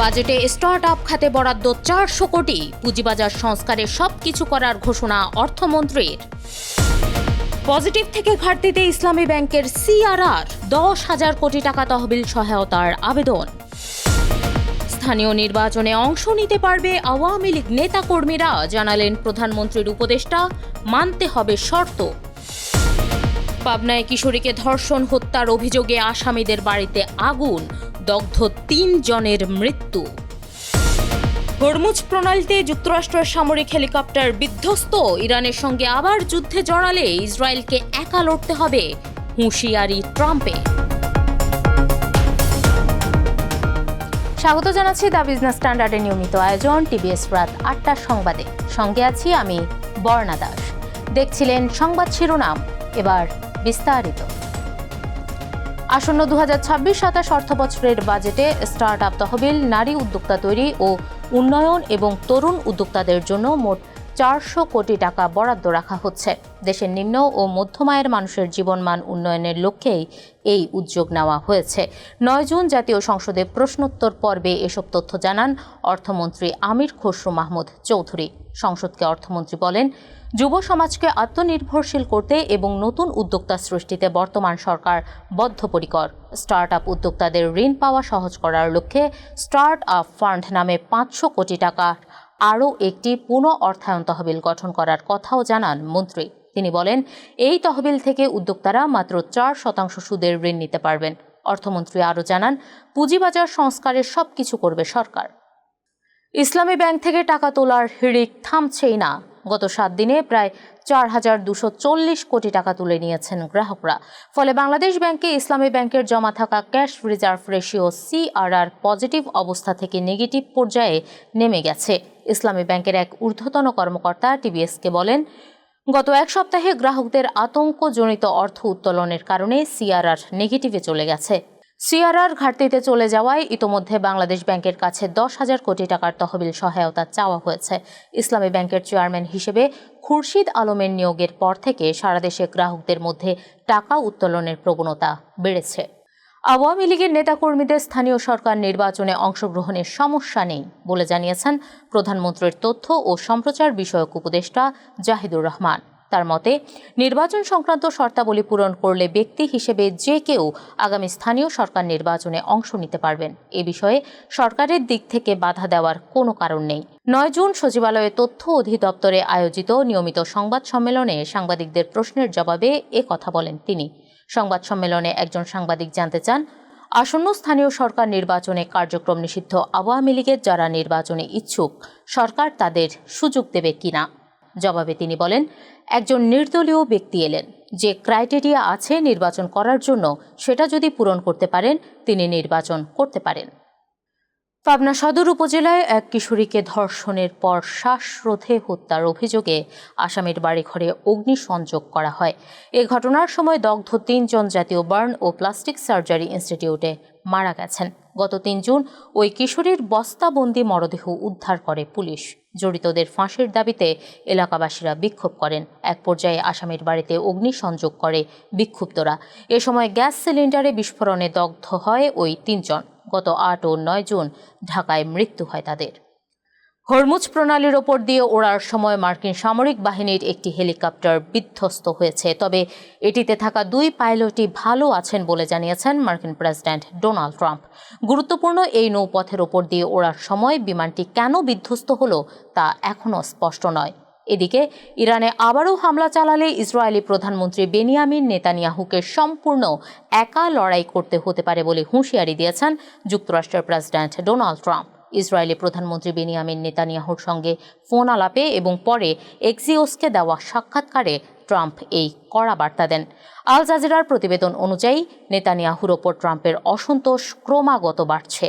বাজেটে স্টার্টআপ খাতে বরাদ্দ 400 কোটি, পুঁজিবাজার সংস্কারে সবকিছু করার ঘোষণা অর্থমন্ত্রীর। পজিটিভ থেকে ঘাটতিতে ইসলামী ব্যাংকের সিআরআর, 10,000 কোটি টাকা তহবিল সহায়তার আবেদন। স্থানীয় নির্বাচনে অংশ নিতে পারবে আওয়ামী লীগ নেতাকর্মীরা, জানালেন প্রধানমন্ত্রীর উপদেষ্টা, মানতে হবে শর্ত। পাবনায় কিশোরীকে ধর্ষণ হত্যার অভিযোগে আসামিদের বাড়িতে আগুন, দগ্ধ 3 জনের মৃত্যু। হরমুজ প্রণালীতে যুক্তরাষ্ট্রের সামরিক হেলিকপ্টার বিধ্বস্ত, ইরানের সঙ্গে আবার যুদ্ধে জড়ালে ইসরায়েলকে একা লড়তে হবে, হুঁশিয়ারি ট্রাম্পে। স্বাগত জানাচ্ছি দ্য বিজনেস স্ট্যান্ডার্ডের নিয়মিত আয়োজন টিবিএস রাত 8টার সংবাদে। সঙ্গে আছি আমি বর্ণা দাস। দেখছিলেন সংবাদ শিরোনাম, এবার বিস্তারিত। আসন্ন 2026-27 অর্থবছরের বাজেটে স্টার্টআপ তহবিল, নারী উদ্যোক্তা তৈরি ও উন্নয়ন এবং তরুণ উদ্যোক্তাদের জন্য মোট 400 কোটি টাকা বরাদ্দ রাখা হচ্ছে। দেশের নিম্ন ও মধ্যম আয়ের মানুষের জীবনমান উন্নয়নের লক্ষ্যেই এই উদ্যোগ নেওয়া হয়েছে। 9 জুন জাতীয় সংসদে প্রশ্নোত্তর পর্বে এসব তথ্য জানান অর্থমন্ত্রী আমির খসরু মাহমুদ চৌধুরী। সংসদকে অর্থমন্ত্রী বলেন, যুব সমাজকে আত্মনির্ভরশীল করতে এবং নতুন উদ্যোক্তা সৃষ্টিতে বর্তমান সরকার বদ্ধপরিকর। স্টার্টআপ উদ্যোক্তাদের ঋণ পাওয়া সহজ করার লক্ষ্যে স্টার্ট আপ ফান্ড নামে 500 কোটি টাকা আরও একটি পুনঃ অর্থায়ন তহবিল গঠন করার কথাও জানান মন্ত্রী। তিনি বলেন, এই তহবিল থেকে উদ্যোক্তারা মাত্র 4% সুদের ঋণ নিতে পারবেন। অর্থমন্ত্রী আরও জানান, পুঁজিবাজার সংস্কারের সবকিছু করবে সরকার। ইসলামী ব্যাংক থেকে টাকা তোলার হিড়িক থামছেই না। গত 7 দিনে প্রায় 4,240 কোটি টাকা তুলে নিয়েছেন গ্রাহকরা। ফলে বাংলাদেশ ব্যাংকে ইসলামী ব্যাংকের জমা থাকা cash reserve ratio CRR positive অবস্থা থেকে নেগেটিভ পর্যায়ে নেমে গেছে। ইসলামী ব্যাংকের এক ঊর্ধ্বতন কর্মকর্তা টিবিএসকে বলেন, গত এক সপ্তাহে গ্রাহকদের আতঙ্কজনিত অর্থ উত্তোলনের কারণে সিআরআর নেগেটিভে চলে গেছে। সিআরআর ঘাটতিতে চলে যাওয়ায় ইতোমধ্যে বাংলাদেশ ব্যাংকের কাছে 10,000 কোটি টাকার তহবিল সহায়তা চাওয়া হয়েছে। ইসলামী ব্যাংকের চেয়ারম্যান হিসেবে খুরশিদ আলমের নিয়োগের পর থেকে সারা দেশে গ্রাহকদের মধ্যে টাকা উত্তোলনের প্রবণতা বেড়েছে। আওয়ামী লীগের নেতাকর্মীদের স্থানীয় সরকার নির্বাচনে অংশগ্রহণের সমস্যা নেই বলে জানিয়েছেন প্রধানমন্ত্রীর তথ্য ও সম্প্রচার বিষয়ক উপদেষ্টা জাহিদুর রহমান। তার মতে, নির্বাচন সংক্রান্ত শর্তাবলী পূরণ করলে ব্যক্তি হিসেবে যে কেউ আগামী স্থানীয় সরকার নির্বাচনে অংশ নিতে পারবেন। এ বিষয়ে সরকারের দিক থেকে বাধা দেওয়ার কোনো কারণ নেই। 9 জুন সচিবালয়ে তথ্য অধিদপ্তরে আয়োজিত নিয়মিত সংবাদ সম্মেলনে সাংবাদিকদের প্রশ্নের জবাবে এ কথা বলেন তিনি। সংবাদ সম্মেলনে একজন সাংবাদিক জানতে চান, আসন্ন স্থানীয় সরকার নির্বাচনে কার্যক্রম নিষিদ্ধ আওয়ামী লীগের যারা নির্বাচনে ইচ্ছুক, সরকার তাদের সুযোগ দেবে কিনা। জবাবে তিনি বলেন, একজন নির্দলীয় ব্যক্তি এলেন, যে ক্রাইটেরিয়া আছে নির্বাচন করার জন্য সেটা যদি পূরণ করতে পারেন তিনি নির্বাচন করতে পারেন। পাবনা সদর উপজেলায় এক কিশোরীকে ধর্ষণের পর শ্বাসরোধে হত্যার অভিযোগে আসামির বাড়িঘরে অগ্নিসংযোগ করা হয়। এ ঘটনার সময় দগ্ধ 3 জন জাতীয় বার্ন ও প্লাস্টিক সার্জারি ইনস্টিটিউটে মারা গেছেন। গত 3 জুন ওই কিশোরীর বস্তাবন্দি মরদেহ উদ্ধার করে পুলিশ। জড়িতদের ফাঁসির দাবিতে এলাকাবাসীরা বিক্ষোভ করেন। এক পর্যায়ে আসামির বাড়িতে অগ্নিসংযোগ করে বিক্ষুব্ধরা। এ সময় গ্যাস সিলিন্ডারে বিস্ফোরণে দগ্ধ হয় ওই 3 জন। গত 8 ও 9 জুন ঢাকায় মৃত্যু হয় তাদের। হরমুজ প্রণালীর ওপর দিয়ে ওড়ার সময় মার্কিন সামরিক বাহিনীর একটি হেলিকপ্টার বিধ্বস্ত হয়েছে। তবে এটিতে থাকা 2 পাইলটই ভালো আছেন বলে জানিয়েছেন মার্কিন প্রেসিডেন্ট ডোনাল্ড ট্রাম্প। গুরুত্বপূর্ণ এই নৌপথের ওপর দিয়ে ওড়ার সময় বিমানটি কেন বিধ্বস্ত হলো তা এখনও স্পষ্ট নয়। এদিকে ইরানে আবারও হামলা চালালে ইসরায়েলি প্রধানমন্ত্রী বেনিয়ামিন নেতানিয়াহুকে সম্পূর্ণ একা লড়াই করতে হতে পারে বলে হুঁশিয়ারি দিয়েছেন যুক্তরাষ্ট্রের প্রেসিডেন্ট ডোনাল্ড ট্রাম্প। ইসরায়েলি প্রধানমন্ত্রী বেনিয়ামিন নেতানিয়াহুর সঙ্গে ফোন আলাপে এবং পরে এক্সিওসকে দেওয়া সাক্ষাৎকারে ট্রাম্প এই কড়া বার্তা দেন। আল জাজিরার প্রতিবেদন অনুযায়ী নেতানিয়াহুর ওপর ট্রাম্পের অসন্তোষ ক্রমাগত বাড়ছে।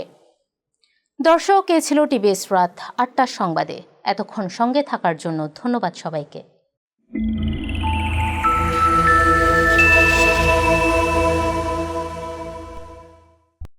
দর্শক, এ ছিল টিবিএস রাত 8টার সংবাদে। এতক্ষণ সঙ্গে থাকার জন্য ধন্যবাদ সবাইকে।